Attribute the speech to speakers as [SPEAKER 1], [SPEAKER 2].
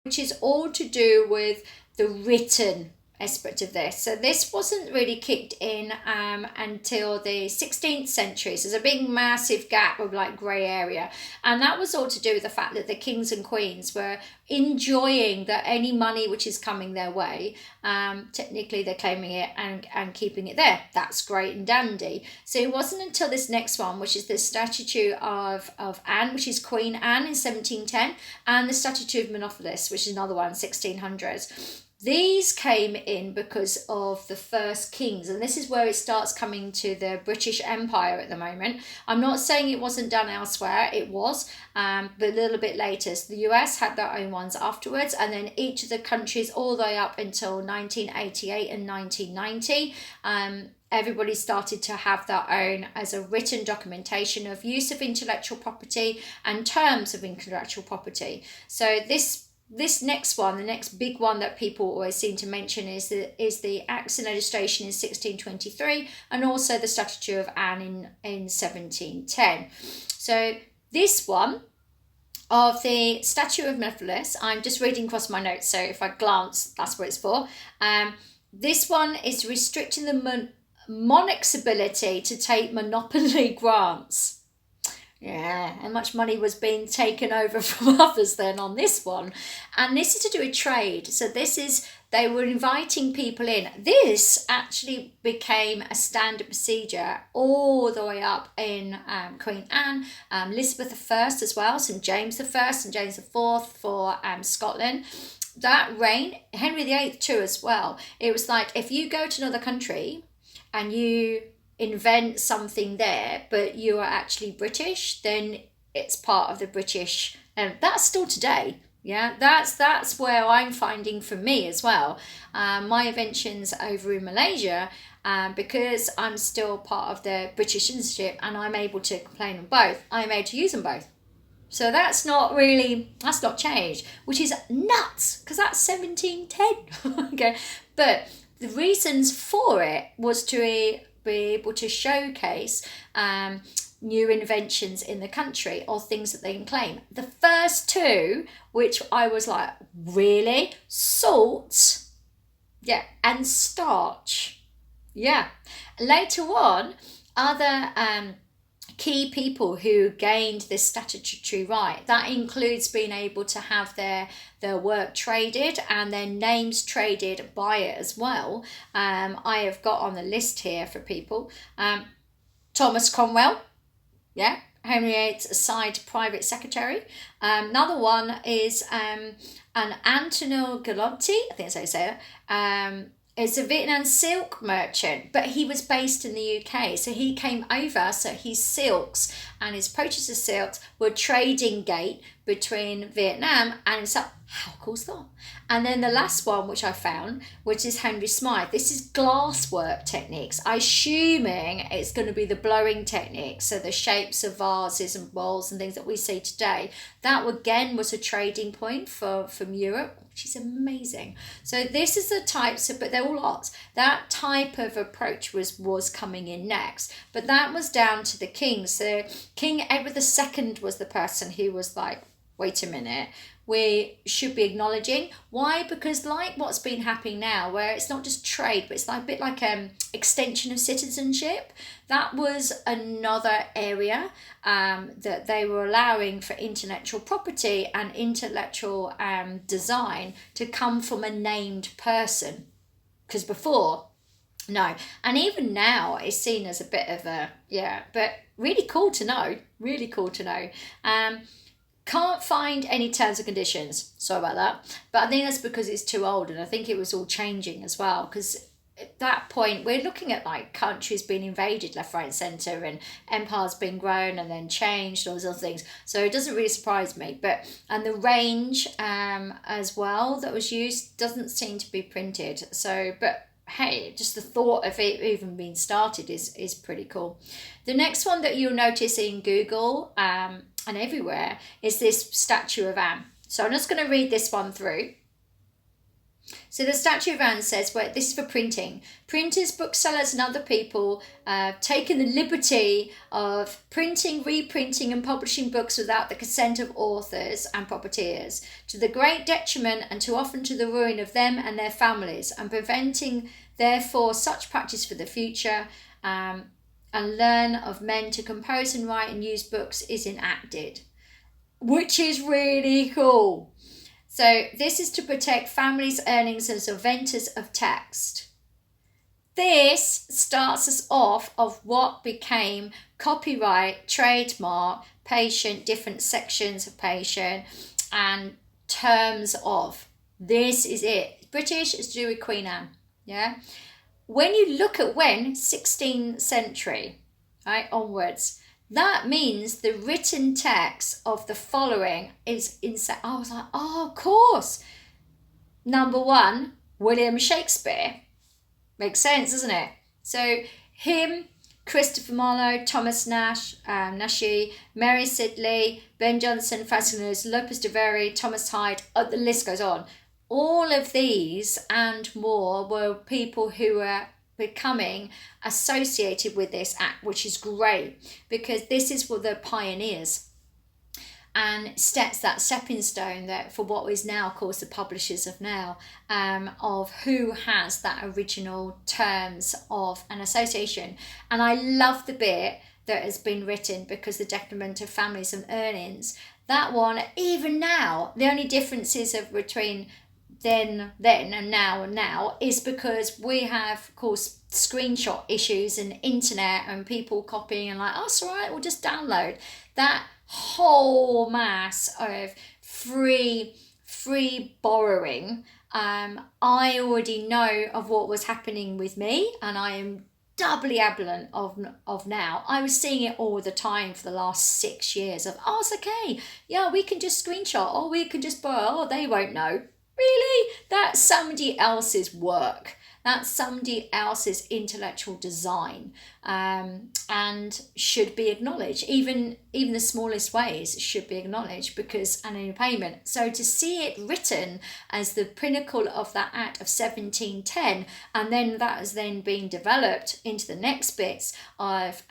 [SPEAKER 1] which is all to do with the written aspect of this. So this wasn't really kicked in until the 16th century. So there's a big massive gap of like grey area, and that was all to do with the fact that the kings and queens were enjoying that any money which is coming their way, technically they're claiming it and keeping it there. That's great and dandy. So it wasn't until this next one, which is the statue of Anne, which is Queen Anne in 1710, and the statue of Monopolis, which is another one, 1600s. These came in because of the first kings, and this is where it starts coming to the British Empire at the moment. I'm not saying it wasn't done elsewhere, it was, but a little bit later. So the US had their own ones afterwards, and then each of the countries all the way up until 1988 and 1990. Everybody started to have their own as a written documentation of use of intellectual property and terms of intellectual property. So this next one, the next big one that people always seem to mention is the Acts and Legislation in 1623, and also the Statute of Anne in 1710. So this one of the Statute of Monopolis, I'm just reading across my notes, so if I glance, that's what it's for. This one is restricting the monarch's ability to take monopoly grants. Yeah, and much money was being taken over from others then on this one. And this is to do with trade. So they were inviting people in. This actually became a standard procedure all the way up in Queen Anne, Elizabeth I as well, St. James I and James IV for Scotland. That reign, Henry VIII too as well. It was like, if you go to another country and you invent something there, but you are actually British, then it's part of the British, and that's still today. Yeah, that's where I'm finding for me as well. My inventions over in Malaysia, because I'm still part of the British citizenship and I'm able to complain on both, I'm able to use them both. So that's not changed, which is nuts, because that's 1710. Okay, but the reasons for it was to be able to showcase new inventions in the country or things that they can claim. The first two, which I was like, really? Salt, yeah, and starch, yeah. Later on, other key people who gained this statutory right, that includes being able to have their work traded and their names traded by it as well. I have got on the list here for people. Thomas Cromwell, yeah, Henry VIII's aside private secretary. Another one is an Antonio Galante, I think that's how you say it. Is a Vietnam silk merchant, but he was based in the UK. So he came over, so his silks and his purchase of silks were trading gate between Vietnam and South. How cool is that? And then the last one, which I found, which is Henry Smythe. This is glasswork techniques. I'm assuming it's going to be the blowing technique. So the shapes of vases and bowls and things that we see today. That again was a trading point from Europe, which is amazing. So this is the types of, but they're all arts. That type of approach was coming in next. But that was down to the kings. So King Edward II was the person who was like, wait a minute, we should be acknowledging. Why? Because like what's been happening now, where it's not just trade, but it's like a bit like extension of citizenship. That was another area that they were allowing for intellectual property and intellectual design to come from a named person. Because before, no. And even now, it's seen as a bit of a, yeah, but really cool to know. Really cool to know. Can't find any terms and conditions. Sorry about that. But I think that's because it's too old, and I think it was all changing as well. Because at that point, we're looking at like countries being invaded left, right, and centre, and empires being grown and then changed, all those other things. So it doesn't really surprise me. And the range as well that was used doesn't seem to be printed. So, but hey, just the thought of it even being started is pretty cool. The next one that you'll notice in Google and everywhere is this statue of Anne. So I'm just going to read this one through. So the Statute of Anne says, well, this is for printing. Printers, booksellers and other people taken the liberty of printing, reprinting and publishing books without the consent of authors and profiteers, to the great detriment and too often to the ruin of them and their families, and preventing therefore such practice for the future, and learn of men to compose and write and use books is enacted, which is really cool. So this is to protect families' earnings as inventors of text. This starts us off of what became copyright, trademark, patent, different sections of patent, and terms of. This is it. British is to do with Queen Anne. Yeah. When you look at 16th century, right, onwards, that means the written text of the following is insane. I was like, oh, of course. Number 1, William Shakespeare. Makes sense, doesn't it? So him, Christopher Marlowe, Thomas Nashe, Mary Sidley, Ben Jonson, Francis Lopez de Vere, Thomas Hyde, the list goes on. All of these and more were people who were becoming associated with this act, which is great because this is what the pioneers, and sets that stepping stone that for what is now, of course, the publishers of now, of who has that original terms of an association. And I love the bit that has been written because the detriment of families and earnings, that one, even now, the only differences of between then and now is because we have, of course, screenshot issues and internet and people copying and like, oh, it's all right, we'll just download. That whole mass of free borrowing, I already know of what was happening with me, and I am doubly ablant of now. I was seeing it all the time for the last 6 years of, oh, it's okay, yeah, we can just screenshot, or we can just borrow, oh, they won't know. Really? That's somebody else's work. That's somebody else's intellectual design, and should be acknowledged. Even the smallest ways should be acknowledged because an payment. So to see it written as the pinnacle of that Act of 1710, and then that has then been developed into the next bits of